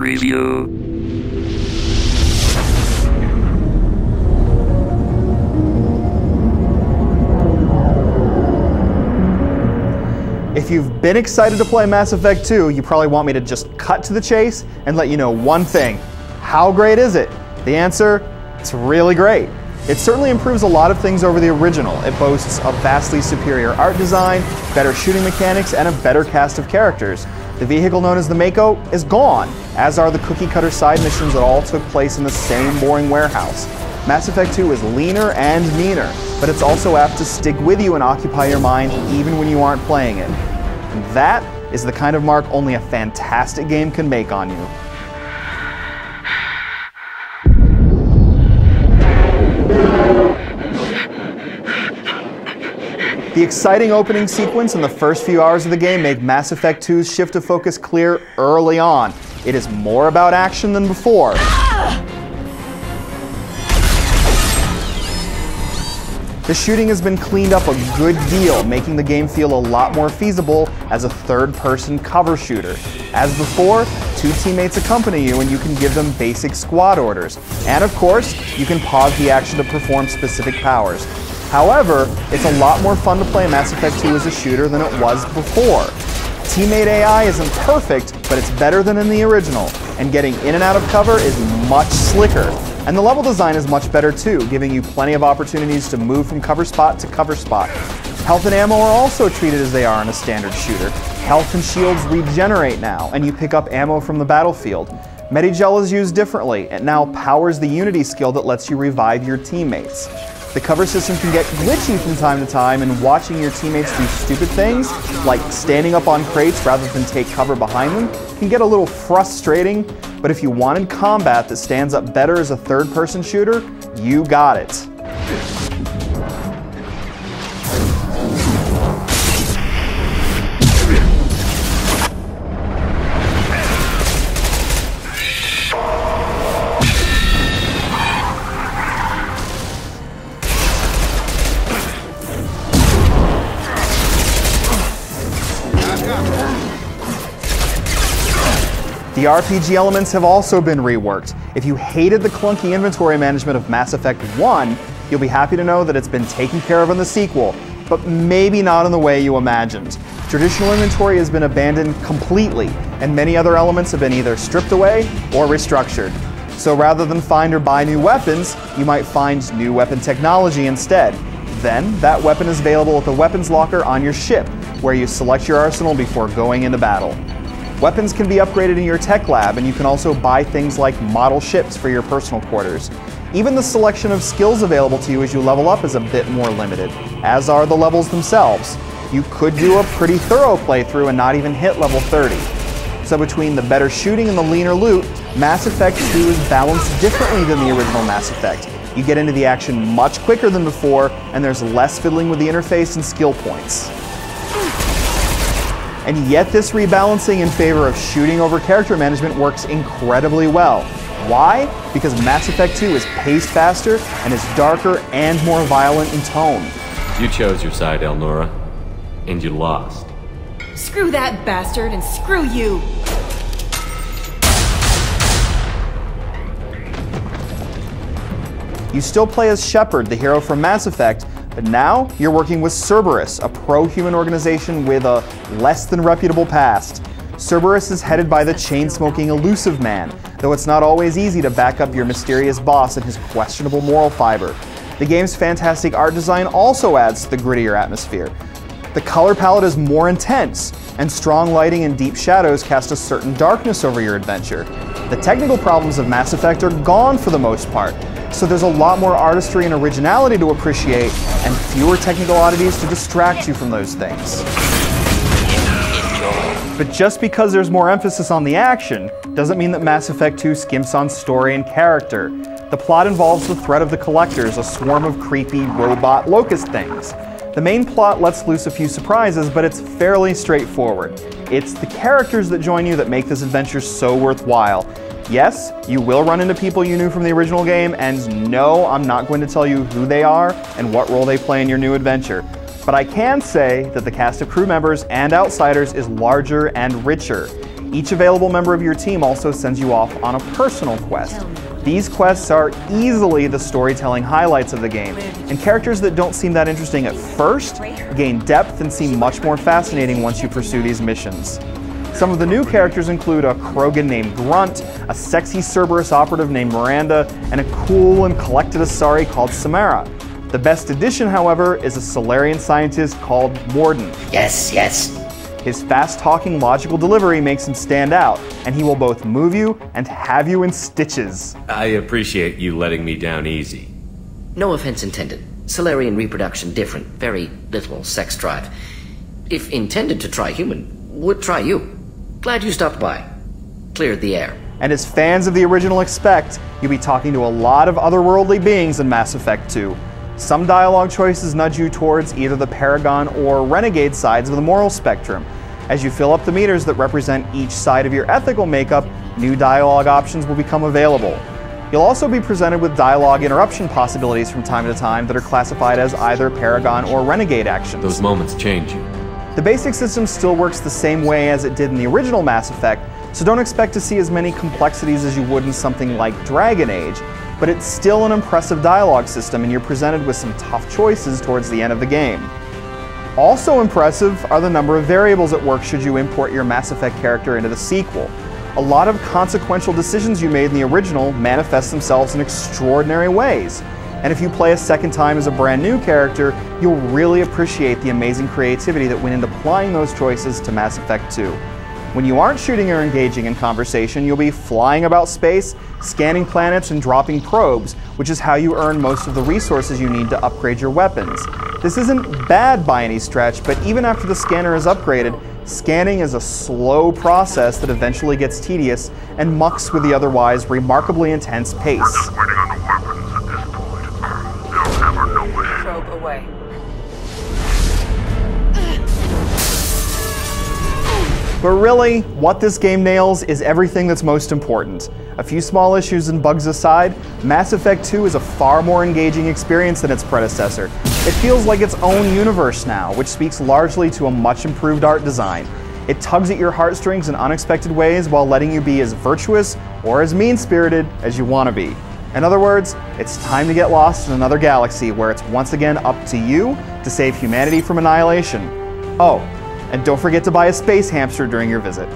review. If you've been excited to play Mass Effect 2, you probably want me to just cut to the chase and let you know one thing. How great is it? The answer, it's really great. It certainly improves a lot of things over the original. It boasts a vastly superior art design, better shooting mechanics, and a better cast of characters. The vehicle known as the Mako is gone, as are the cookie-cutter side missions that all took place in the same boring warehouse. Mass Effect 2 is leaner and meaner, but it's also apt to stick with you and occupy your mind even when you aren't playing it. And that is the kind of mark only a fantastic game can make on you. The exciting opening sequence and the first few hours of the game make Mass Effect 2's shift of focus clear early on. It is more about action than before. The shooting has been cleaned up a good deal, making the game feel a lot more feasible as a third-person cover shooter. As before, two teammates accompany you and you can give them basic squad orders. And of course, you can pause the action to perform specific powers. However, it's a lot more fun to play Mass Effect 2 as a shooter than it was before. Teammate AI isn't perfect, but it's better than in the original, and getting in and out of cover is much slicker. And the level design is much better too, giving you plenty of opportunities to move from cover spot to cover spot. Health and ammo are also treated as they are in a standard shooter. Health and shields regenerate now, and you pick up ammo from the battlefield. Medigel is used differently. It now powers the Unity skill that lets you revive your teammates. The cover system can get glitchy from time to time, and watching your teammates do stupid things, like standing up on crates rather than take cover behind them, can get a little frustrating, but if you wanted combat that stands up better as a third-person shooter, you got it. The RPG elements have also been reworked. If you hated the clunky inventory management of Mass Effect 1, you'll be happy to know that it's been taken care of in the sequel, but maybe not in the way you imagined. Traditional inventory has been abandoned completely, and many other elements have been either stripped away or restructured. So rather than find or buy new weapons, you might find new weapon technology instead. Then, that weapon is available at the weapons locker on your ship, where you select your arsenal before going into battle. Weapons can be upgraded in your tech lab, and you can also buy things like model ships for your personal quarters. Even the selection of skills available to you as you level up is a bit more limited, as are the levels themselves. You could do a pretty thorough playthrough and not even hit level 30. So between the better shooting and the leaner loot, Mass Effect 2 is balanced differently than the original Mass Effect. You get into the action much quicker than before, and there's less fiddling with the interface and skill points. And yet this rebalancing in favor of shooting over character management works incredibly well. Why? Because Mass Effect 2 is paced faster and is darker and more violent in tone. You chose your side, Elnora, and you lost. Screw that bastard and screw you! You still play as Shepard, the hero from Mass Effect, but now you're working with Cerberus, a pro-human organization with a less than reputable past. Cerberus is headed by the chain-smoking Elusive Man, though it's not always easy to back up your mysterious boss and his questionable moral fiber. The game's fantastic art design also adds to the grittier atmosphere. The color palette is more intense, and strong lighting and deep shadows cast a certain darkness over your adventure. The technical problems of Mass Effect are gone for the most part, so there's a lot more artistry and originality to appreciate, and fewer technical oddities to distract you from those things. But just because there's more emphasis on the action, doesn't mean that Mass Effect 2 skimps on story and character. The plot involves the threat of the Collectors, a swarm of creepy robot locust things. The main plot lets loose a few surprises, but it's fairly straightforward. It's the characters that join you that make this adventure so worthwhile. Yes, you will run into people you knew from the original game, and no, I'm not going to tell you who they are and what role they play in your new adventure. But I can say that the cast of crew members and outsiders is larger and richer. Each available member of your team also sends you off on a personal quest. These quests are easily the storytelling highlights of the game, and characters that don't seem that interesting at first gain depth and seem much more fascinating once you pursue these missions. Some of the new characters include a Krogan named Grunt, a sexy Cerberus operative named Miranda, and a cool and collected Asari called Samara. The best addition, however, is a Solarian scientist called Morden. Yes, yes. His fast-talking, logical delivery makes him stand out, and he will both move you and have you in stitches. I appreciate you letting me down easy. No offense intended. Solarian reproduction different, very little sex drive. If intended to try human, would try you. Glad you stopped by. Cleared the air. And as fans of the original expect, you'll be talking to a lot of otherworldly beings in Mass Effect 2. Some dialogue choices nudge you towards either the Paragon or Renegade sides of the moral spectrum. As you fill up the meters that represent each side of your ethical makeup, new dialogue options will become available. You'll also be presented with dialogue interruption possibilities from time to time that are classified as either Paragon or Renegade actions. Those moments change you. The basic system still works the same way as it did in the original Mass Effect, so don't expect to see as many complexities as you would in something like Dragon Age, but it's still an impressive dialogue system, and you're presented with some tough choices towards the end of the game. Also impressive are the number of variables at work should you import your Mass Effect character into the sequel. A lot of consequential decisions you made in the original manifest themselves in extraordinary ways. And if you play a second time as a brand new character, you'll really appreciate the amazing creativity that went into applying those choices to Mass Effect 2. When you aren't shooting or engaging in conversation, you'll be flying about space, scanning planets, and dropping probes, which is how you earn most of the resources you need to upgrade your weapons. This isn't bad by any stretch, but even after the scanner is upgraded, scanning is a slow process that eventually gets tedious and mucks with the otherwise remarkably intense pace. Probe away. But really, what this game nails is everything that's most important. A few small issues and bugs aside, Mass Effect 2 is a far more engaging experience than its predecessor. It feels like its own universe now, which speaks largely to a much improved art design. It tugs at your heartstrings in unexpected ways while letting you be as virtuous or as mean-spirited as you want to be. In other words, it's time to get lost in another galaxy where it's once again up to you to save humanity from annihilation. Oh, and don't forget to buy a space hamster during your visit.